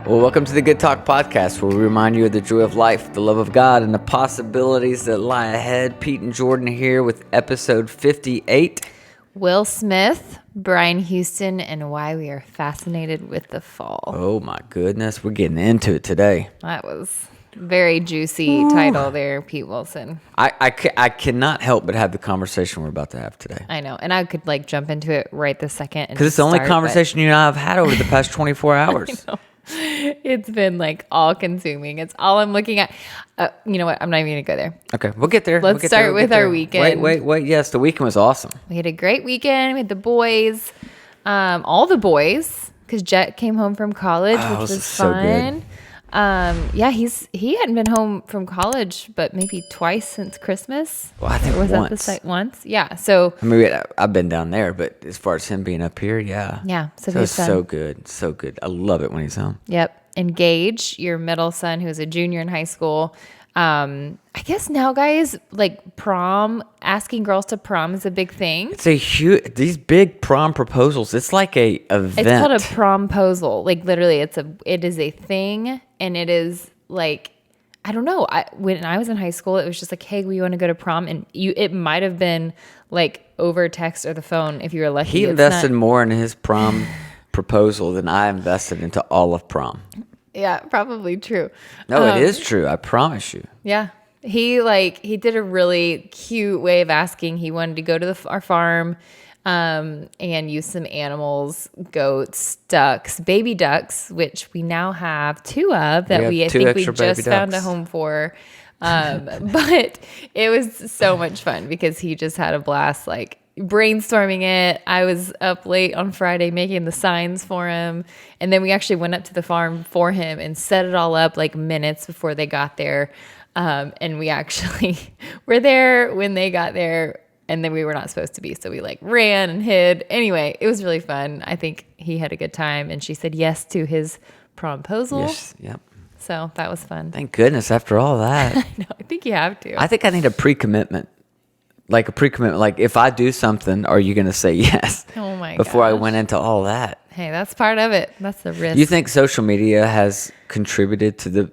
Well, welcome to the Good Talk Podcast, where we remind you of the joy of life, the love of God, and the possibilities that lie ahead. Pete and Jordyn here with episode 58. Will Smith, Brian Houston, and why we are fascinated with the fall. Oh my goodness, we're getting into it today. That was very juicy title there, Pete Wilson. I cannot help but have the conversation we're about to have today. I know, and I could jump into it right this second. Because it's the only conversation you and I have had over the past 24 hours. I know. It's been all consuming. It's all I'm looking at. You know what? I'm not even going to go there. Okay, we'll get there. Let's start with our weekend. Wait. Yes, the weekend was awesome. We had a great weekend. We had the boys, all the boys, because Jet came home from college, which was fun. He hadn't been home from college, but maybe twice since Christmas. Well, I think was once. That the site once? Yeah. So I mean, I've been down there, but as far as him being up here, yeah. Yeah. So it's so good, so good. I love it when he's home. Yep. Engage your middle son, who's a junior in high school. I guess now, guys, prom, asking girls to prom is a big thing. It's a huge, these big prom proposals. It's like a event. It's called a promposal. Literally, it is a thing, and it is I don't know. When I was in high school, it was just hey, we want to go to prom, and it might have been over text or the phone if you were lucky. He invested more in his prom proposal than I invested into all of prom. Yeah, probably true. No, it is true. I promise you. Yeah. He did a really cute way of asking. He wanted to go to our farm and use some animals, goats, ducks, baby ducks, which we now have two of that I think we just found a home for. But it was so much fun because he just had a blast brainstorming it. I was up late on Friday making the signs for him, and then we actually went up to the farm for him and set it all up minutes before they got there. And we actually were there when they got there, and then we were not supposed to be, so we ran and hid. Anyway, it was really fun. I think he had a good time, and she said yes to his promposal. Yes, yep. So that was fun. Thank goodness after all that. I know. I think you have to. I think I need a pre-commitment. If I do something, are you going to say yes? Oh my god! Before I went into all that. Hey, that's part of it. That's the risk. You think social media has contributed to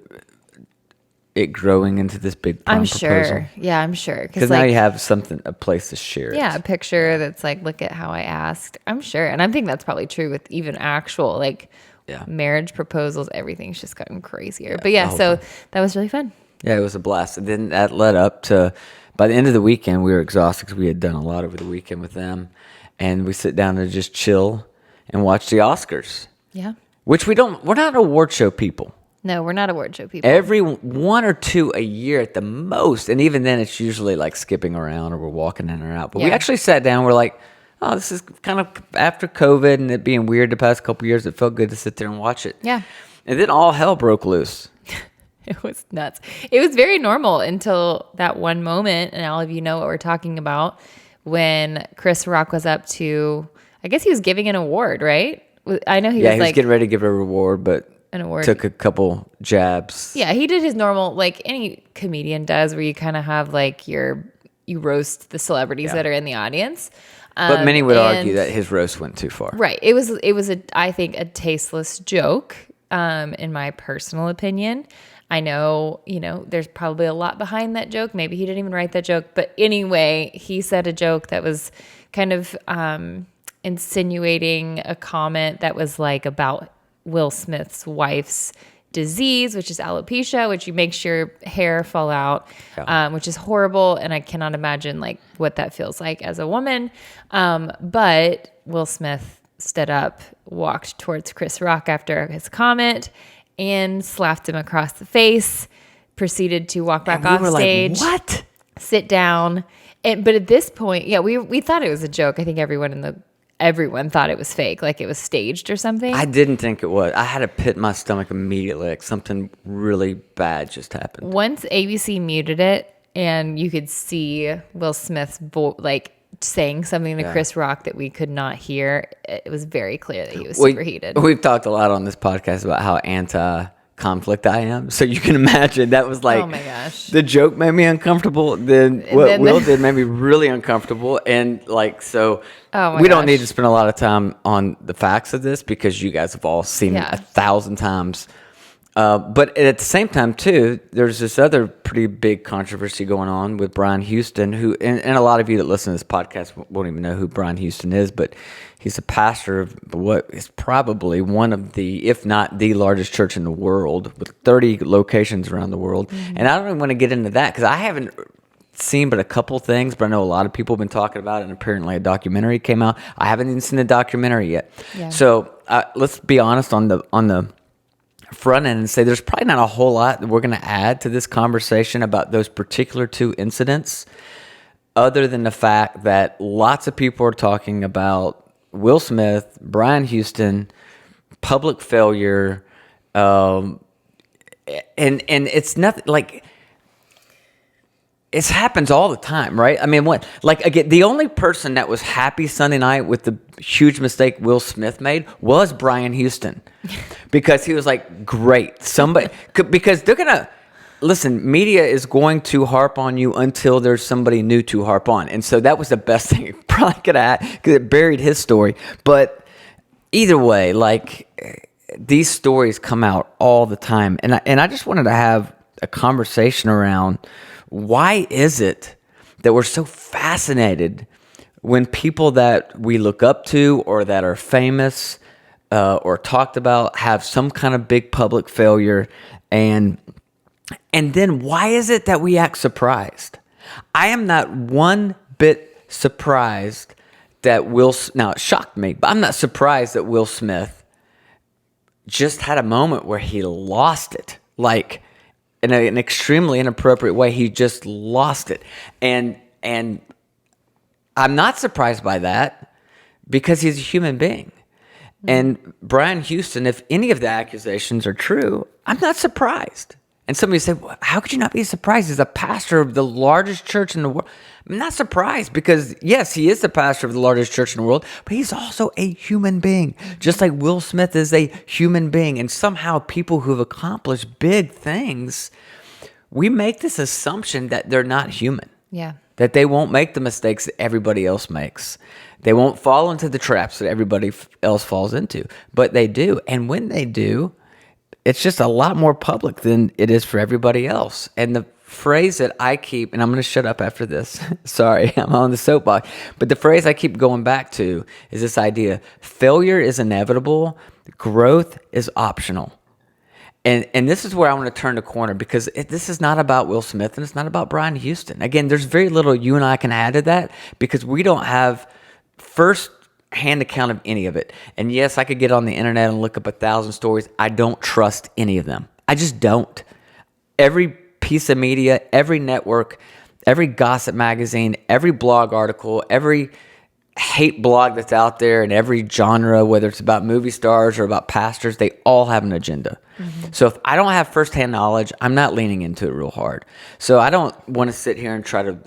it growing into this big prom proposal? I'm sure. Yeah, I'm sure. Because now you have a place to share it. Yeah, a picture that's look at how I asked. I'm sure. And I think that's probably true with even actual marriage proposals. Everything's just gotten crazier. Yeah, but so that was really fun. Yeah, it was a blast. And then that led up to, by the end of the weekend, we were exhausted because we had done a lot over the weekend with them. And we sit down to just chill and watch the Oscars. Yeah. Which we're not award show people. No, we're not award show people. Every one or two a year at the most. And even then, it's usually skipping around or we're walking in or out. But we actually sat down. We're oh, this is kind of after COVID and it being weird the past couple of years. It felt good to sit there and watch it. Yeah. And then all hell broke loose. It was nuts. It was very normal until that one moment. And all of you know what we're talking about when Chris Rock was up to, I guess he was giving an award, right? I know he was he was getting ready to give a reward, but an award. Took a couple jabs. Yeah, he did his normal, any comedian does, where you kind of have you roast the celebrities that are in the audience. But many would argue that his roast went too far. Right. It was I think a tasteless joke, in my personal opinion. I know, there's probably a lot behind that joke. Maybe he didn't even write that joke. But anyway, he said a joke that was kind of insinuating a comment that was about Will Smith's wife's disease, which is alopecia, which makes your hair fall out, which is horrible. And I cannot imagine what that feels like as a woman. But Will Smith stood up, walked towards Chris Rock after his comment and slapped him across the face, proceeded to walk back off stage. What? Sit down. But at this point, we thought it was a joke. I think everyone thought it was fake, it was staged or something. I didn't think it was. I had a pit in my stomach immediately, something really bad just happened. Once ABC muted it and you could see Will Smith's saying something to Chris Rock that we could not hear, it was very clear that he was super heated. We've talked a lot on this podcast about how anti conflict I am. So you can imagine that was like, oh my gosh, the joke made me uncomfortable. Then what Will did made me really uncomfortable. And like, so we don't need to spend a lot of time on the facts of this because you guys have all seen it 1,000 times. But at the same time, too, there's this other pretty big controversy going on with Brian Houston, who, and a lot of you that listen to this podcast won't even know who Brian Houston is, but he's a pastor of what is probably one of the, if not the largest church in the world, with 30 locations around the world. Mm-hmm. And I don't even want to get into that because I haven't seen but a couple things, but I know a lot of people have been talking about it, and apparently a documentary came out. I haven't even seen the documentary yet. Yeah. So let's be honest on the front end and say there's probably not a whole lot that we're going to add to this conversation about those particular two incidents, other than the fact that lots of people are talking about Will Smith, Brian Houston, public failure, and it's nothing like it happens all the time, right? I mean, what? Like, again, the only person that was happy Sunday night with the huge mistake Will Smith made was Brian Houston, because he was like, "Great, somebody," because they're gonna listen. Media is going to harp on you until there's somebody new to harp on, and so that was the best thing it probably could have had because it buried his story. But either way, like, these stories come out all the time, and I just wanted to have a conversation around. Why is it that we're so fascinated when people that we look up to or that are famous or talked about have some kind of big public failure, and then why is it that we act surprised? I am not one bit surprised that now it shocked me, but I'm not surprised that Will Smith just had a moment where he lost it. Like, in an extremely inappropriate way, he just lost it. And I'm not surprised by that because he's a human being. And Brian Houston, if any of the accusations are true, I'm not surprised. And somebody said, well, how could you not be surprised? He's a pastor of the largest church in the world. I'm not surprised because, yes, he is the pastor of the largest church in the world, but he's also a human being, just like Will Smith is a human being. And somehow people who have accomplished big things, we make this assumption that they're not human. Yeah. That they won't make the mistakes that everybody else makes. They won't fall into the traps that everybody else falls into. But they do. And when they do, it's just a lot more public than it is for everybody else. And the phrase that I keep, and I'm going to shut up after this. Sorry, I'm on the soapbox. But the phrase I keep going back to is this idea: failure is inevitable, growth is optional. And this is where I want to turn the corner, because this is not about Will Smith and it's not about Brian Houston. Again, there's very little you and I can add to that because we don't have first-hand account of any of it. And yes, I could get on the internet and look up 1,000 stories. I don't trust any of them. I just don't. Every piece of media, every network, every gossip magazine, every blog article, every hate blog that's out there in every genre, whether it's about movie stars or about pastors, they all have an agenda. Mm-hmm. So if I don't have firsthand knowledge, I'm not leaning into it real hard. So I don't want to sit here and try to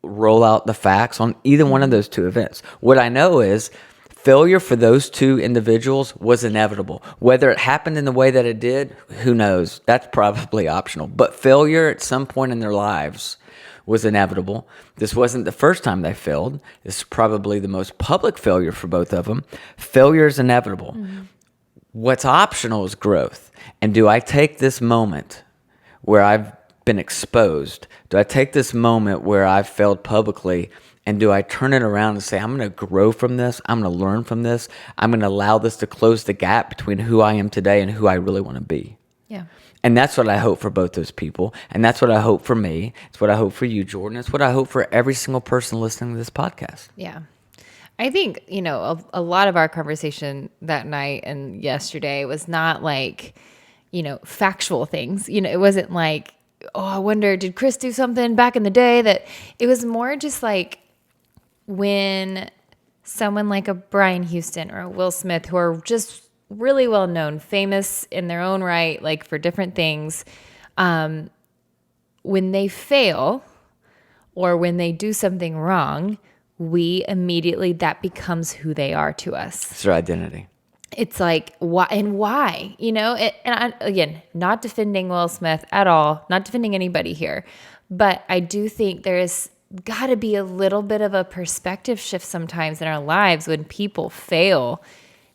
roll out the facts on either one of those two events. What I know is failure for those two individuals was inevitable. Whether it happened in the way that it did, who knows? That's probably optional. But failure at some point in their lives was inevitable. This wasn't the first time they failed. This is probably the most public failure for both of them. Failure is inevitable. Mm-hmm. What's optional is growth. And do I take this moment where I've been exposed? Do I take this moment where I've failed publicly, and do I turn it around and say, I'm going to grow from this, I'm going to learn from this, I'm going to allow this to close the gap between who I am today and who I really want to be? Yeah. And that's what I hope for both those people. And that's what I hope for me. It's what I hope for you, Jordyn. It's what I hope for every single person listening to this podcast. Yeah. I think, a lot of our conversation that night and yesterday was not like, factual things. It wasn't like, oh, I wonder, did Chris do something back in the day? That it was more just like when someone like a Brian Houston or a Will Smith, who are just really well known, famous in their own right, like for different things, when they fail or when they do something wrong, we immediately, that becomes who they are to us. It's their identity. it's like, why and why, again, not defending Will Smith at all, not defending anybody here, but I do think there's got to be a little bit of a perspective shift sometimes in our lives when people fail,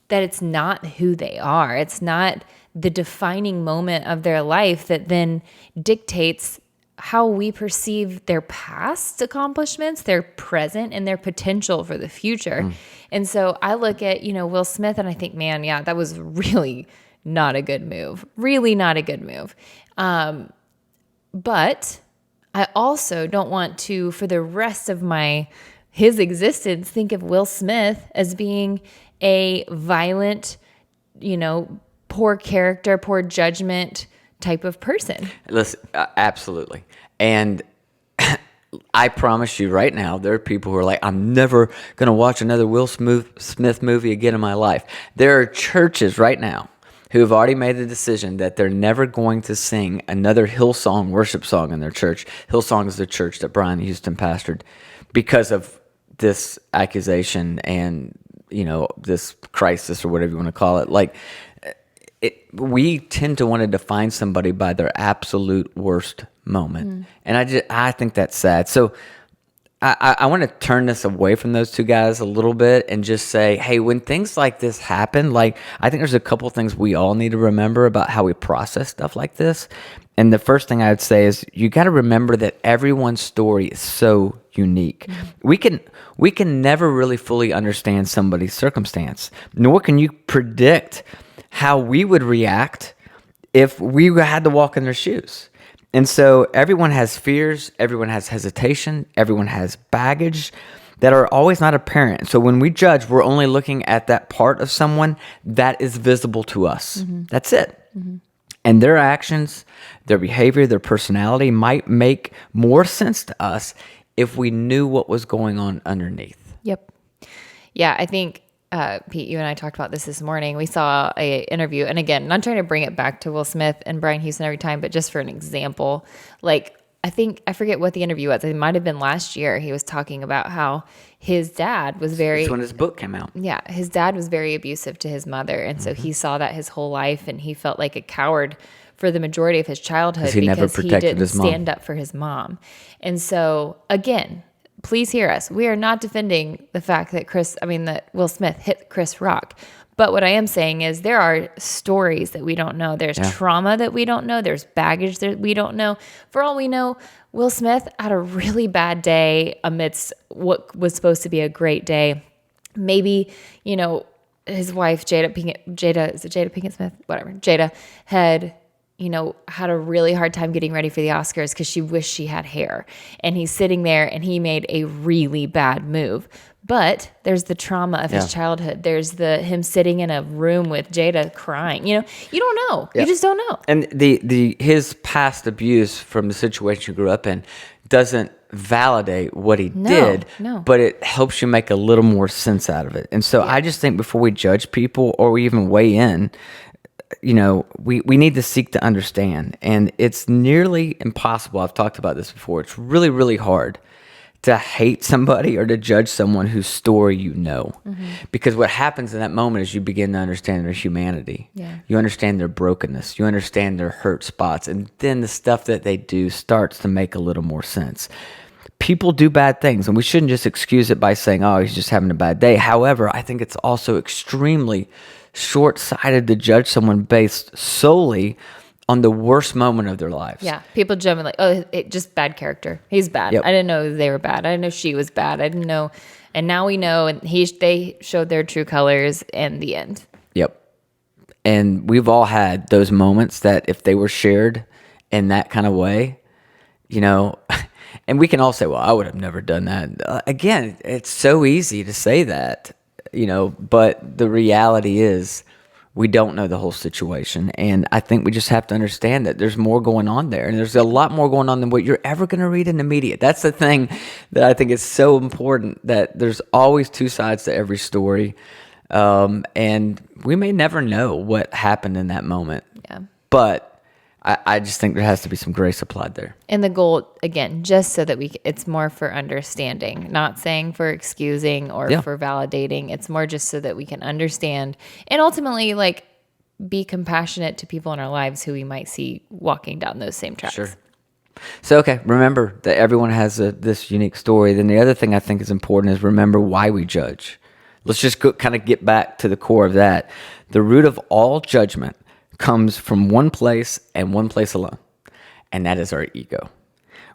that it's not who they are. It's not the defining moment of their life that then dictates how we perceive their past accomplishments, their present, and their potential for the future. And so I look at, Will Smith and I think, man, yeah, that was really not a good move. Really not a good move. But I also don't want to, for the rest of his existence, think of Will Smith as being a violent, poor character, poor judgment type of person. Listen, absolutely. And I promise you right now, there are people who are like, I'm never going to watch another Will Smith movie again in my life. There are churches right now who have already made the decision that they're never going to sing another Hillsong worship song in their church. Hillsong is the church that Brian Houston pastored, because of this accusation and, this crisis or whatever you want to call it. Like, we tend to want to define somebody by their absolute worst moment. And I think that's sad. So I want to turn this away from those two guys a little bit and just say, hey, when things like this happen, like, I think there's a couple things we all need to remember about how we process stuff like this. And the first thing I would say is you got to remember that everyone's story is so unique. We can never really fully understand somebody's circumstance, nor can you predict how we would react if we had to walk in their shoes. And so everyone has fears, everyone has hesitation, everyone has baggage that are always not apparent. So when we judge, we're only looking at that part of someone that is visible to us. That's it. And their actions, their behavior, their personality might make more sense to us if we knew what was going on underneath. Yep. Yeah, I think, Pete, you and I talked about this morning. We saw a interview, and again, not trying to bring it back to Will Smith and Brian Houston every time, but just for an example, like, I forget what the interview was. It might have been last year. He was talking about how his dad was That's when his book came out. Yeah, his dad was very abusive to his mother, and so he saw that his whole life, and he felt like a coward for the majority of his childhood because he didn't stand up for his mom. And so, again, please hear us. We are not defending the fact that Will Smith hit Chris Rock. But what I am saying is there are stories that we don't know. There's trauma that we don't know. There's baggage that we don't know. For all we know, Will Smith had a really bad day amidst what was supposed to be a great day. Maybe, his wife, Jada Pinkett Smith? Whatever. Jada had a really hard time getting ready for the Oscars because she wished she had hair. And he's sitting there and he made a really bad move. But there's the trauma of his childhood. There's him sitting in a room with Jada crying. You don't know. You just don't know. And his past abuse from the situation you grew up in doesn't validate what he did, but it helps you make a little more sense out of it. And so I just think before we judge people or we even weigh in, we need to seek to understand. And it's nearly impossible. I've talked about this before. It's really, really hard to hate somebody or to judge someone whose story you know. Because what happens in that moment is you begin to understand their humanity. You understand their brokenness. You understand their hurt spots. And then the stuff that they do starts to make a little more sense. People do bad things, and we shouldn't just excuse it by saying, oh, he's just having a bad day. However, I think it's also extremely short-sighted to judge someone based solely on the worst moment of their lives. Yeah, people jump in like, oh, just bad character. He's bad. I didn't know they were bad. I didn't know she was bad. I didn't know. And now we know, and they showed their true colors in the end. Yep. And we've all had those moments that if they were shared in that kind of way, and we can all say, well, I would have never done that. Again, it's so easy to say that, but the reality is we don't know the whole situation. And I think we just have to understand that there's more going on there. And there's a lot more going on than what you're ever going to read in the media. That's the thing that I think is so important, that there's always two sides to every story. And we may never know what happened in that moment. Yeah. But I just think there has to be some grace applied there. And the goal, again, just so that it's more for understanding, not saying for excusing or for validating. It's more just so that we can understand and ultimately like be compassionate to people in our lives who we might see walking down those same tracks. Sure. So, okay, remember that everyone has this unique story. Then the other thing I think is important is remember why we judge. Let's just kind of get back to the core of that. The root of all judgment comes from one place and one place alone, and that is our ego.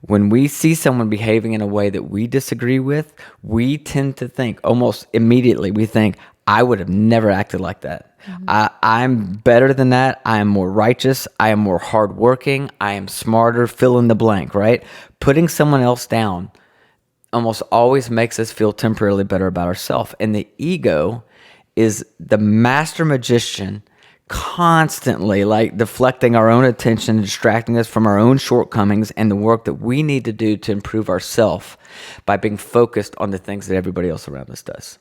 When we see someone behaving in a way that we disagree with, we tend to think almost immediately, we think, I would have never acted like that. I'm better than that. I am more righteous. I am more hardworking. I am smarter, fill in the blank, right? Putting someone else down almost always makes us feel temporarily better about ourselves. And the ego is the master magician, constantly like deflecting our own attention and distracting us from our own shortcomings and the work that we need to do to improve ourselves by being focused on the things that everybody else around us does.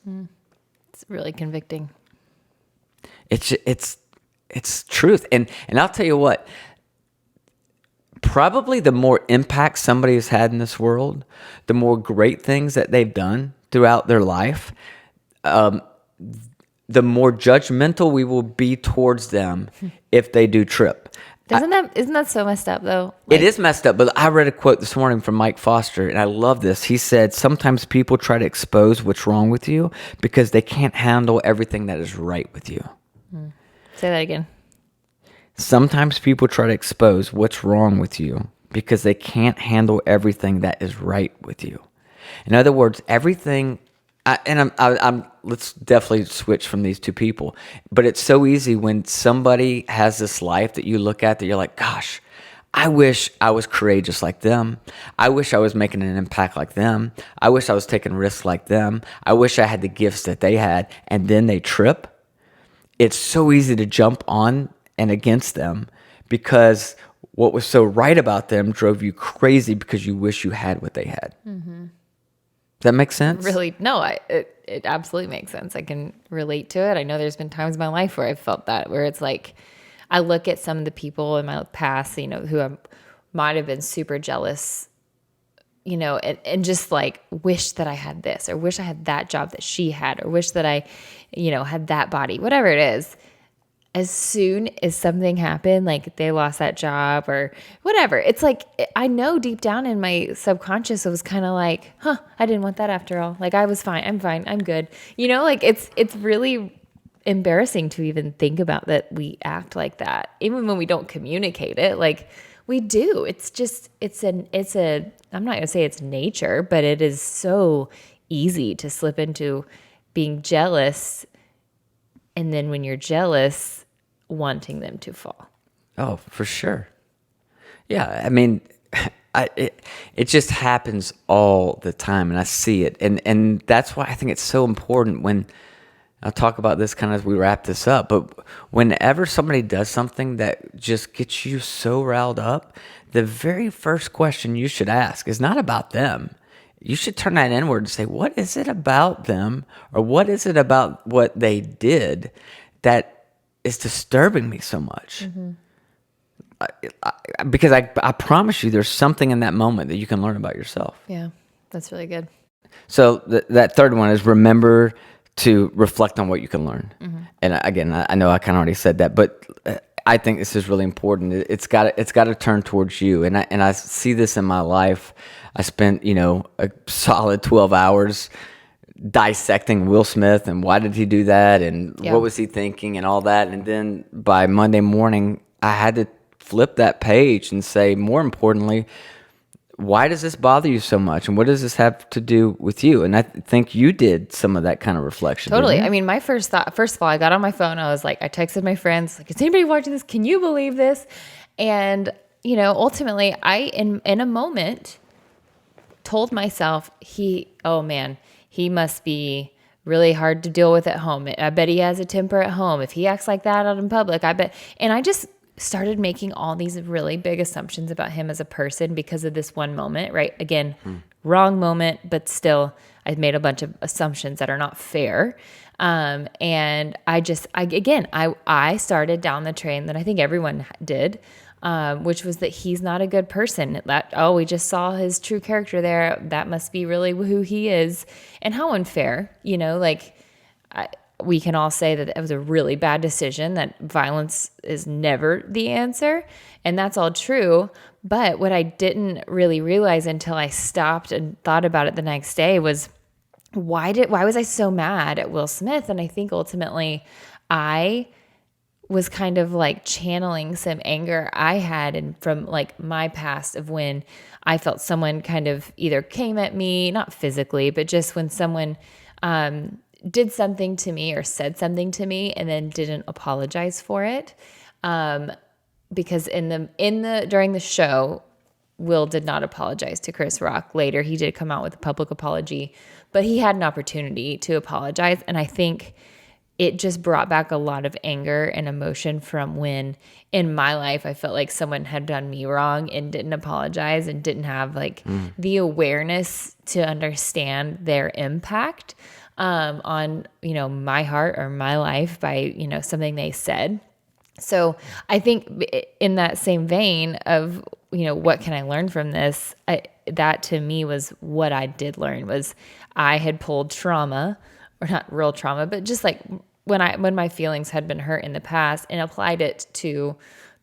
It's really convicting. It's truth. And I'll tell you what, probably the more impact somebody has had in this world, the more great things that they've done throughout their life, the more judgmental we will be towards them if they do trip. Isn't that so messed up though? It is messed up, but I read a quote this morning from Mike Foster, and I love this. He said, sometimes people try to expose what's wrong with you because they can't handle everything that is right with you. Say that again. Sometimes people try to expose what's wrong with you because they can't handle everything that is right with you. In other words, everything... let's definitely switch from these two people. But it's so easy when somebody has this life that you look at that you're like, gosh, I wish I was courageous like them. I wish I was making an impact like them. I wish I was taking risks like them. I wish I had the gifts that they had. And then they trip. It's so easy to jump on and against them because what was so right about them drove you crazy because you wish you had what they had. Mm-hmm. Does that make sense? Really? No, it absolutely makes sense. I can relate to it. I know there's been times in my life where I've felt that, where it's like, I look at some of the people in my past, who I might have been super jealous, and just like wish that I had this, or wish I had that job that she had, or wish that I, had that body, whatever it is. As soon as something happened, like they lost that job or whatever, it's like, I know deep down in my subconscious, it was kind of like, I didn't want that after all. Like I was fine. I'm fine. I'm good. Like it's really embarrassing to even think about that we act like that. Even when we don't communicate it, like we do. It's just, I'm not going to say it's nature, but it is so easy to slip into being jealous. And then when you're jealous, wanting them to fall. Oh, for sure. Yeah, I mean, it just happens all the time, and I see it. And that's why I think it's so important when, I'll talk about this kind of as we wrap this up, but whenever somebody does something that just gets you so riled up, the very first question you should ask is not about them. You should turn that inward and say, what is it about them, or what is it about what they did that is disturbing me so much? Mm-hmm. Because I promise you there's something in that moment that you can learn about yourself. Yeah, that's really good. So that third one is remember to reflect on what you can learn. Mm-hmm. And again, I know I kind of already said that, but I think this is really important. It's got to turn towards you. And I see this in my life. I spent, a solid 12 hours dissecting Will Smith and why did he do that and what was he thinking and all that. And then by Monday morning, I had to flip that page and say, more importantly, why does this bother you so much? And what does this have to do with you? And I think you did some of that kind of reflection. Totally. I mean, my first thought, first of all, I got on my phone. I was like, I texted my friends, like, is anybody watching this? Can you believe this? And, ultimately I, in a moment, told myself, he must be really hard to deal with at home. I bet he has a temper at home. If he acts like that out in public, I bet. And I just started making all these really big assumptions about him as a person because of this one moment, right? Again, wrong moment, but still I've made a bunch of assumptions that are not fair. And I started down the train that I think everyone did which was that he's not a good person. We just saw his true character there. That must be really who he is. And how unfair, we can all say that it was a really bad decision, that violence is never the answer. And that's all true. But what I didn't really realize until I stopped and thought about it the next day was, why was I so mad at Will Smith? And I think ultimately I was kind of like channeling some anger I had and from like my past of when I felt someone kind of either came at me, not physically, but just when someone did something to me or said something to me and then didn't apologize for it. Because during the show, Will did not apologize to Chris Rock. Later, he did come out with a public apology, but he had an opportunity to apologize. And I think it just brought back a lot of anger and emotion from when in my life I felt like someone had done me wrong and didn't apologize and didn't have the awareness to understand their impact on, my heart or my life by, something they said. So I think in that same vein of, what can I learn from this? That to me was what I did learn was I had pulled trauma, or not real trauma, but just like when my feelings had been hurt in the past and applied it to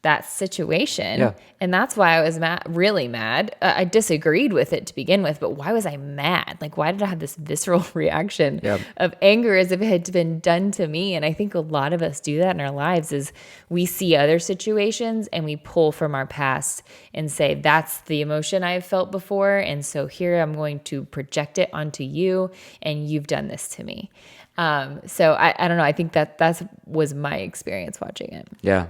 that situation. Yeah. And that's why I was really mad. I disagreed with it to begin with, but why was I mad? Like, why did I have this visceral reaction of anger as if it had been done to me? And I think a lot of us do that in our lives is we see other situations and we pull from our past and say, that's the emotion I've felt before. And so here I'm going to project it onto you and you've done this to me. So I don't know. I think that was my experience watching it. Yeah.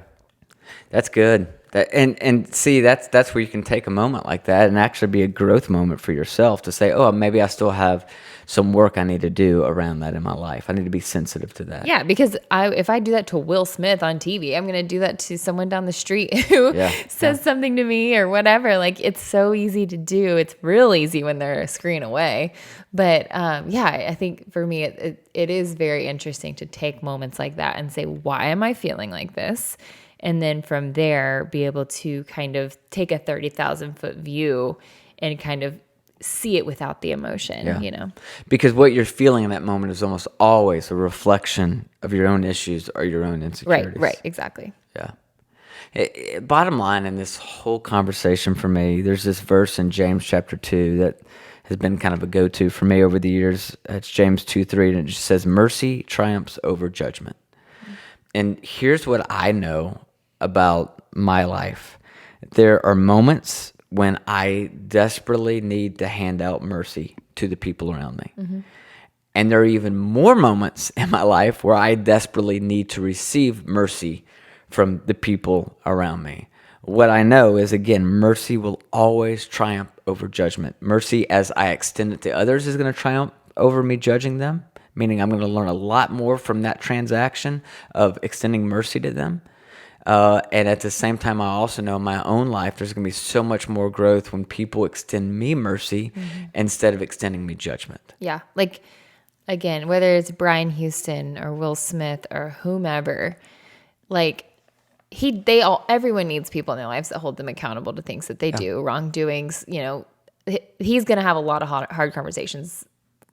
That's good. And see, that's where you can take a moment like that and actually be a growth moment for yourself to say, oh, maybe I still have some work I need to do around that in my life. I need to be sensitive to that. Yeah, because if I do that to Will Smith on TV, I'm going to do that to someone down the street who says something to me or whatever. Like, it's so easy to do. It's real easy when they're a screen away. But I think for me, it is very interesting to take moments like that and say, why am I feeling like this? And then from there, be able to kind of take a 30,000-foot view and kind of see it without the emotion, Because what you're feeling in that moment is almost always a reflection of your own issues or your own insecurities. Right, exactly. Yeah. Bottom line in this whole conversation for me, there's this verse in James chapter 2 that has been kind of a go-to for me over the years. It's James 2:3, and it just says, mercy triumphs over judgment. And here's what I know about my life. There are moments when I desperately need to hand out mercy to the people around me. Mm-hmm. And there are even more moments in my life where I desperately need to receive mercy from the people around me. What I know is, again, mercy will always triumph over judgment. Mercy, as I extend it to others, is going to triumph over me judging them, meaning I'm going to learn a lot more from that transaction of extending mercy to them. And at the same time, I also know in my own life, there's going to be so much more growth when people extend me mercy instead of extending me judgment. Yeah. Like, again, whether it's Brian Houston or Will Smith or whomever, like, everyone needs people in their lives that hold them accountable to things that they do, wrongdoings. He's going to have a lot of hard conversations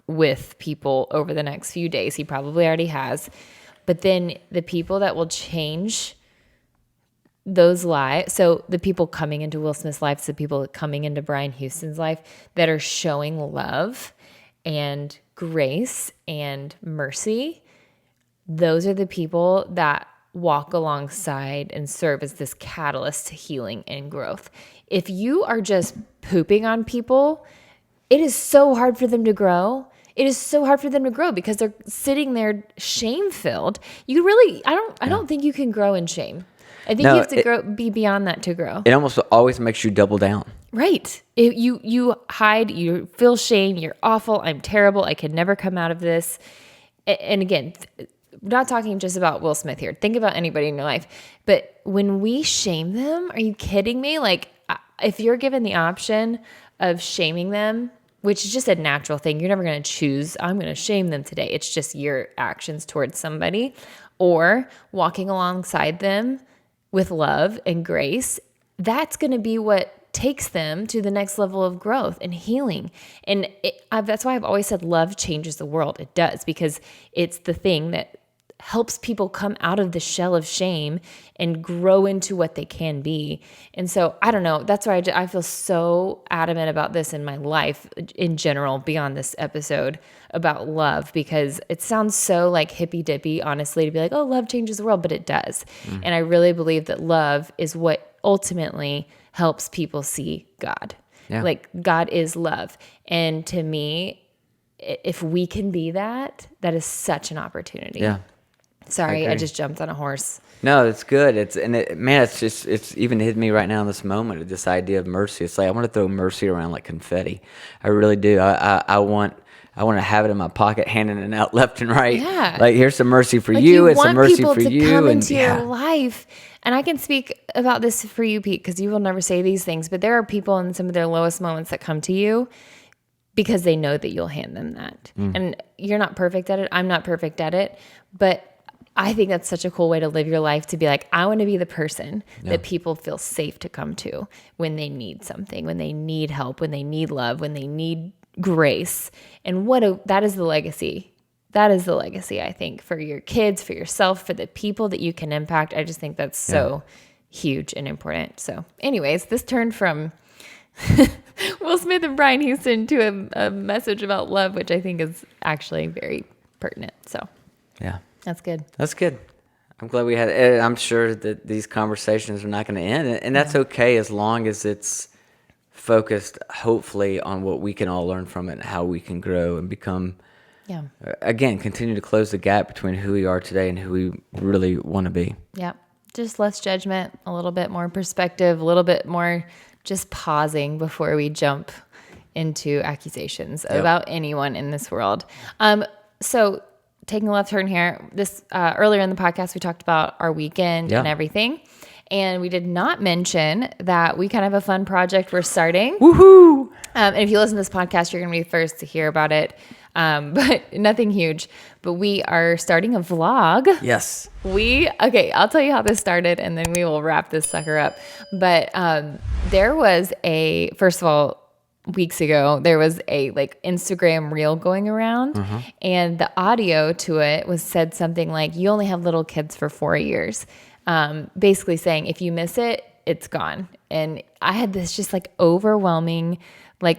with people over the next few days. He probably already has. But then the people that will change those lives, so the people coming into Will Smith's life, the people coming into Brian Houston's life that are showing love and grace and mercy, those are the people that walk alongside and serve as this catalyst to healing and growth. If you are just pooping on people, it is so hard for them to grow. It is so hard for them to grow because they're sitting there shame-filled. I don't think you can grow in shame. I think you have to be beyond that to grow. It almost always makes you double down. Right. You hide, you feel shame, you're awful, I'm terrible, I could never come out of this. And again, we're not talking just about Will Smith here. Think about anybody in your life. But when we shame them, are you kidding me? Like, if you're given the option of shaming them, which is just a natural thing, you're never going to choose, I'm going to shame them today. It's just your actions towards somebody. Or walking alongside them with love and grace that's going to be what takes them to the next level of growth and healing. And that's why I've always said love changes the world. It does, because it's the thing that helps people come out of the shell of shame and grow into what they can be. And so, I don't know, that's why I feel so adamant about this in my life in general, beyond this episode, about love, because it sounds so like hippy dippy, honestly, to be like, oh, love changes the world, but it does. And I really believe that love is what ultimately helps people see God. Yeah. Like, God is love. And to me, if we can be that, that is such an opportunity. Yeah. Sorry, I just jumped on a horse. No, it's good. It's even hit me right now in this moment, this idea of mercy. It's like I want to throw mercy around like confetti. I really do. I want to have it in my pocket, handing it out left and right. Yeah. Like, here's some mercy for Like, you. It's some mercy for want people you. to come And into your life. And I can speak about this for you, Pete, because you will never say these things, but there are people in some of their lowest moments that come to you because they know that you'll hand them that. And you're not perfect at it. I'm not perfect at it. But I think that's such a cool way to live your life, to be like, I want to be the person that people feel safe to come to when they need something, when they need help, when they need love, when they need grace. And that is the legacy. That is the legacy, I think, for your kids, for yourself, for the people that you can impact. I just think that's so huge and important. So anyways, this turned from Will Smith and Brian Houston to a message about love, which I think is actually very pertinent. So yeah. that's good. That's good. I'm glad we had it. I'm sure that these conversations are not going to end, and that's okay as long as it's focused, hopefully, on what we can all learn from it and how we can grow and become, again, continue to close the gap between who we are today and who we really want to be. Yeah. Just less judgment, a little bit more perspective, a little bit more just pausing before we jump into accusations about anyone in this world. So taking a left turn here, this earlier in the podcast, we talked about our weekend and everything. And we did not mention that we kind of have a fun project we're starting. Woohoo! And if you listen to this podcast, you're going to be the first to hear about it. But nothing huge. But we are starting a vlog. Yes. I'll tell you how this started, and then we will wrap this sucker up. But there was first of all, weeks ago, there was a Instagram reel going around, and the audio to it said something like, you only have little kids for 4 years. Basically saying, if you miss it, it's gone. And I had this just overwhelming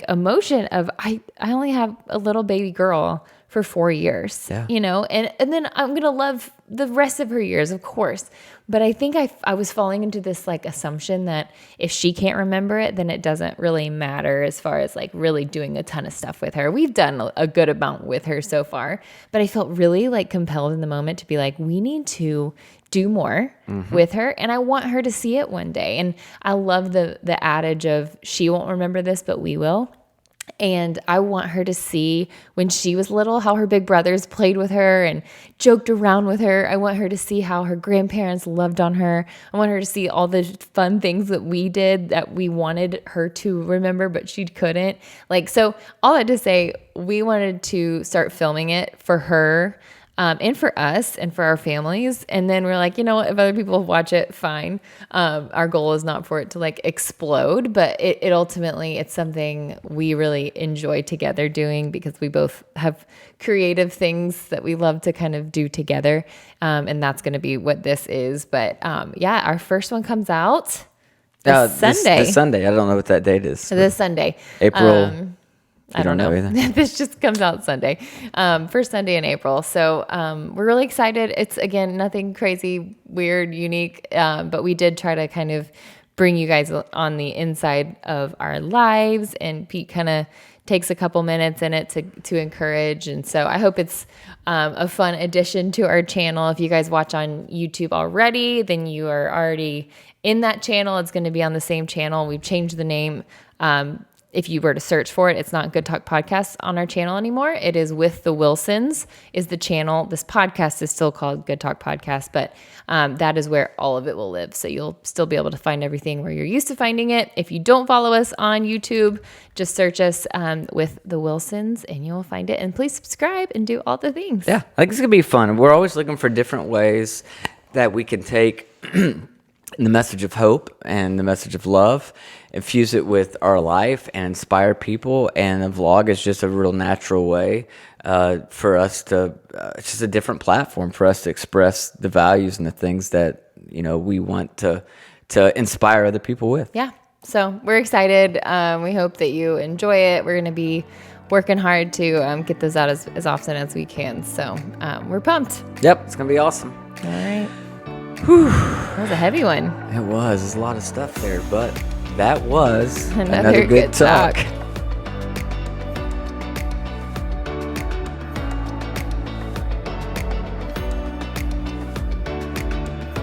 emotion of, I only have a little baby girl for 4 years, and then I'm going to love the rest of her years, of course. But I think I was falling into this assumption that if she can't remember it, then it doesn't really matter as far as really doing a ton of stuff with her. We've done a good amount with her so far, but I felt really compelled in the moment to be we need to do more with her. And I want her to see it one day. And I love the adage of, she won't remember this, but we will. And I want her to see when she was little how her big brothers played with her and joked around with her. I want her to see how her grandparents loved on her. I want her to see all the fun things that we did that we wanted her to remember, but she couldn't. So all that to say, we wanted to start filming it for her, and for us and for our families. And then we're like, you know what, if other people watch it, fine. Our goal is not for it to explode, but it ultimately, it's something we really enjoy together doing, because we both have creative things that we love to kind of do together. And that's going to be what this is. But our first one comes out Sunday. This Sunday. I don't know what that date is. This Sunday. April. I don't know either. This just comes out Sunday, first Sunday in April. So we're really excited. It's, again, nothing crazy, weird, unique, but we did try to kind of bring you guys on the inside of our lives. And Pete kind of takes a couple minutes in it to encourage. And so I hope it's a fun addition to our channel. If you guys watch on YouTube already, then you are already in that channel. It's going to be on the same channel. We've changed the name. If you were to search for it, it's not Good Talk Podcast on our channel anymore. It is With the Wilsons is the channel. This podcast is still called Good Talk Podcast, but that is where all of it will live. So you'll still be able to find everything where you're used to finding it. If you don't follow us on YouTube, just search us With the Wilsons and you'll find it. And please subscribe and do all the things. Yeah, I think it's going to be fun. We're always looking for different ways that we can take the message of hope and the message of love, infuse it with our life and inspire people. And a vlog is just a real natural way for us to, it's just a different platform for us to express the values and the things that, we want to inspire other people with. Yeah. So we're excited. We hope that you enjoy it. We're going to be working hard to get those out as often as we can. So we're pumped. Yep. It's going to be awesome. All right. Whew. That was a heavy one. It was. There's a lot of stuff there, but that was another good talk.